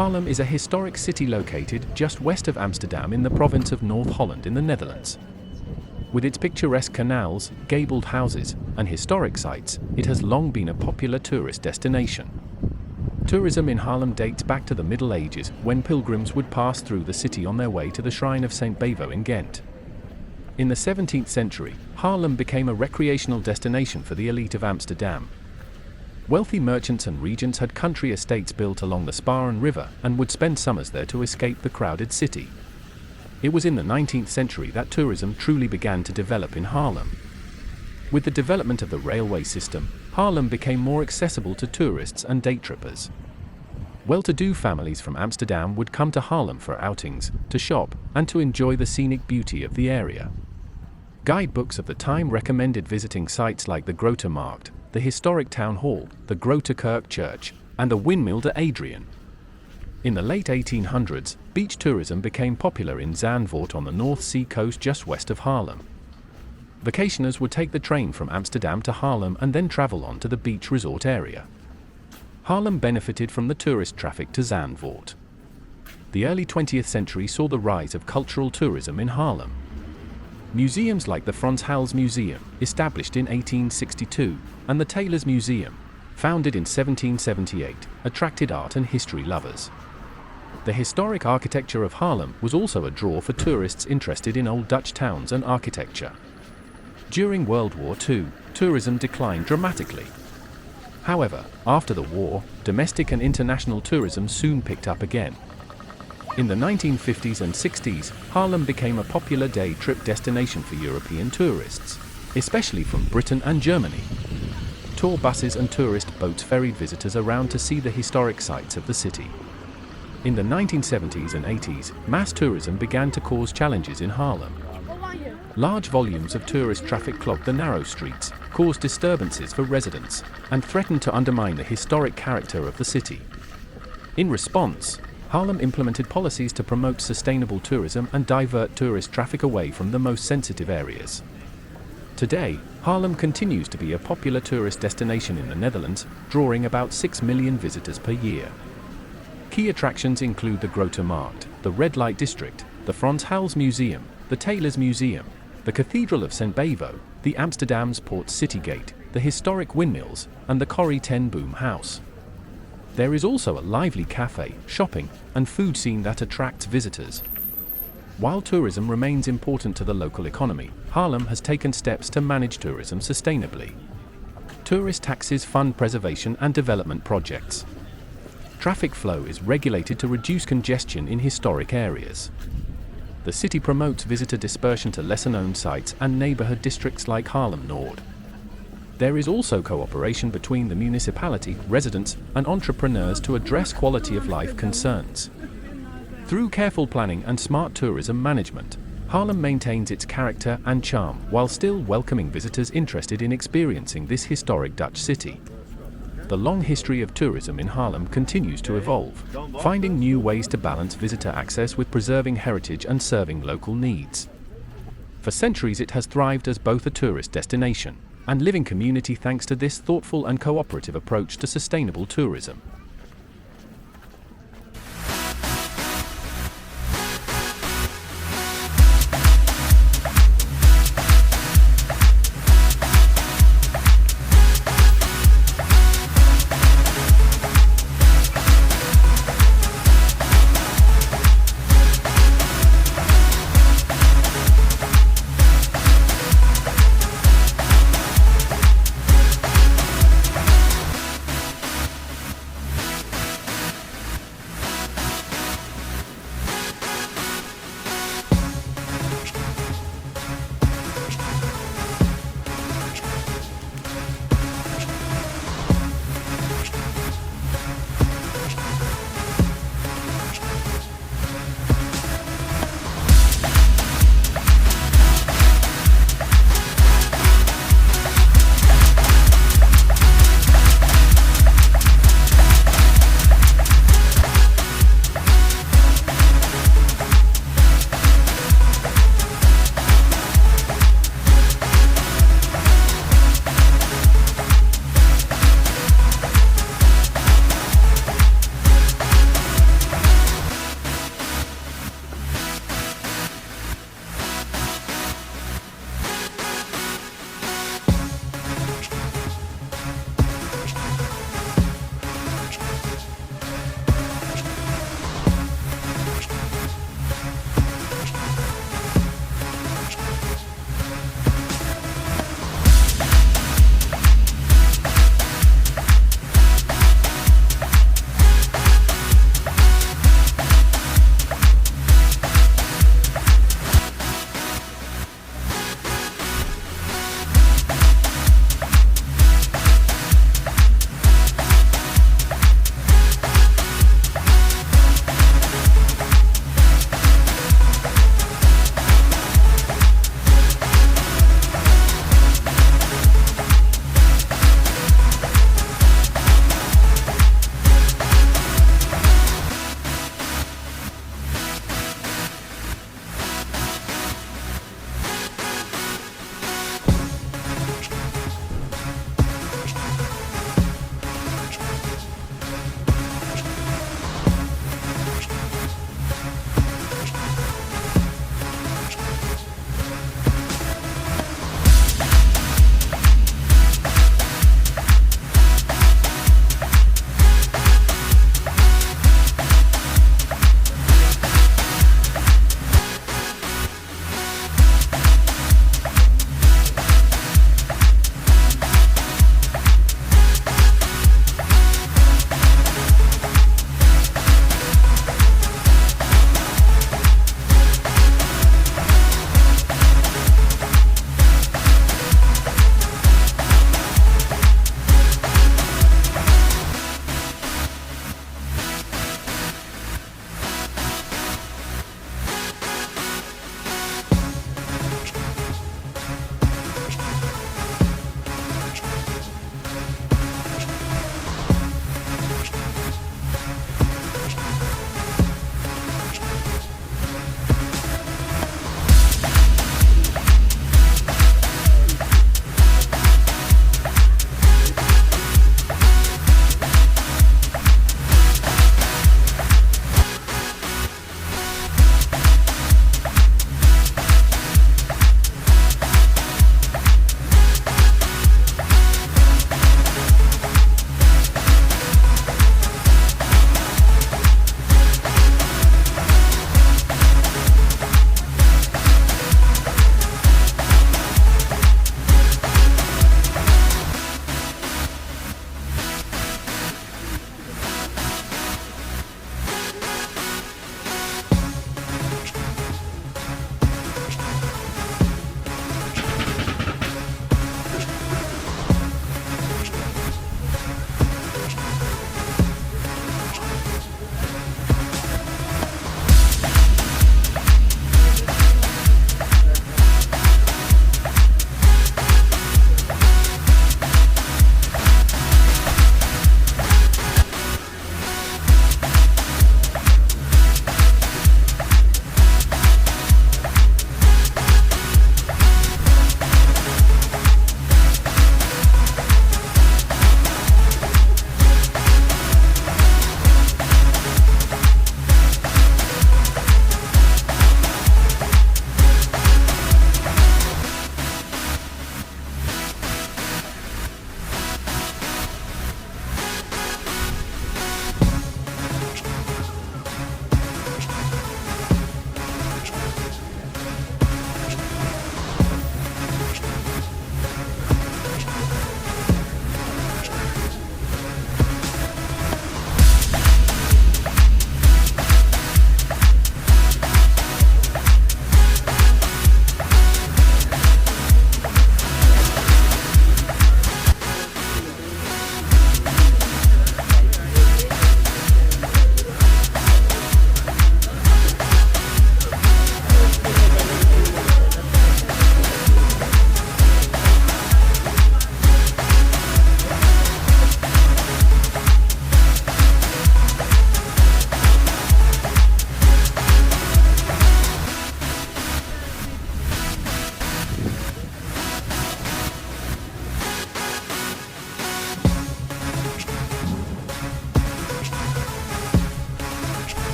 Haarlem is a historic city located just west of Amsterdam in the province of North Holland in the Netherlands. With its picturesque canals, gabled houses, and historic sites, it has long been a popular tourist destination. Tourism in Haarlem dates back to the Middle Ages, when pilgrims would pass through the city on their way to the shrine of St. Bavo in Ghent. In the 17th century, Haarlem became a recreational destination for the elite of Amsterdam. Wealthy merchants and regents had country estates built along the Sparen River and would spend summers there to escape the crowded city. It was in the 19th century that tourism truly began to develop in Haarlem. With the development of the railway system, Haarlem became more accessible to tourists and day trippers. Well-to-do families from Amsterdam would come to Haarlem for outings, to shop, and to enjoy the scenic beauty of the area. Guidebooks of the time recommended visiting sites like the Grote Markt, the historic town hall, the Grote Kerk Church, and the Windmill de Adriaan. In the late 1800s, beach tourism became popular in Zandvoort on the North Sea coast just west of Haarlem. Vacationers would take the train from Amsterdam to Haarlem and then travel on to the beach resort area. Haarlem benefited from the tourist traffic to Zandvoort. The early 20th century saw the rise of cultural tourism in Haarlem. Museums like the Frans Hals Museum, established in 1862, and the Tailors Museum, founded in 1778, attracted art and history lovers. The historic architecture of Haarlem was also a draw for tourists interested in old Dutch towns and architecture. During World War II, tourism declined dramatically. However, after the war, domestic and international tourism soon picked up again. In the 1950s and 60s, Haarlem became a popular day trip destination for European tourists, especially from Britain and Germany. Tour buses and tourist boats ferried visitors around to see the historic sites of the city. In the 1970s and 80s, mass tourism began to cause challenges in Haarlem. Large volumes of tourist traffic clogged the narrow streets, caused disturbances for residents, and threatened to undermine the historic character of the city. In response, Haarlem implemented policies to promote sustainable tourism and divert tourist traffic away from the most sensitive areas. Today, Haarlem continues to be a popular tourist destination in the Netherlands, drawing about 6 million visitors per year. Key attractions include the Grote Markt, the Red Light District, the Frans Hals Museum, the Tailors Museum, the Cathedral of St. Bavo, the Amsterdam's Port City Gate, the historic windmills, and the Corrie ten Boom House. There is also a lively cafe, shopping, and food scene that attracts visitors. While tourism remains important to the local economy, Haarlem has taken steps to manage tourism sustainably. Tourist taxes fund preservation and development projects. Traffic flow is regulated to reduce congestion in historic areas. The city promotes visitor dispersion to lesser-known sites and neighborhood districts like Haarlem Noord. There is also cooperation between the municipality, residents, and entrepreneurs to address quality of life concerns. Through careful planning and smart tourism management, Haarlem maintains its character and charm while still welcoming visitors interested in experiencing this historic Dutch city. The long history of tourism in Haarlem continues to evolve, finding new ways to balance visitor access with preserving heritage and serving local needs. For centuries it has thrived as both a tourist destination and living community thanks to this thoughtful and cooperative approach to sustainable tourism.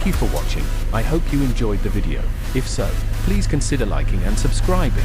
Thank you for watching. I hope you enjoyed the video. If so, please consider liking and subscribing.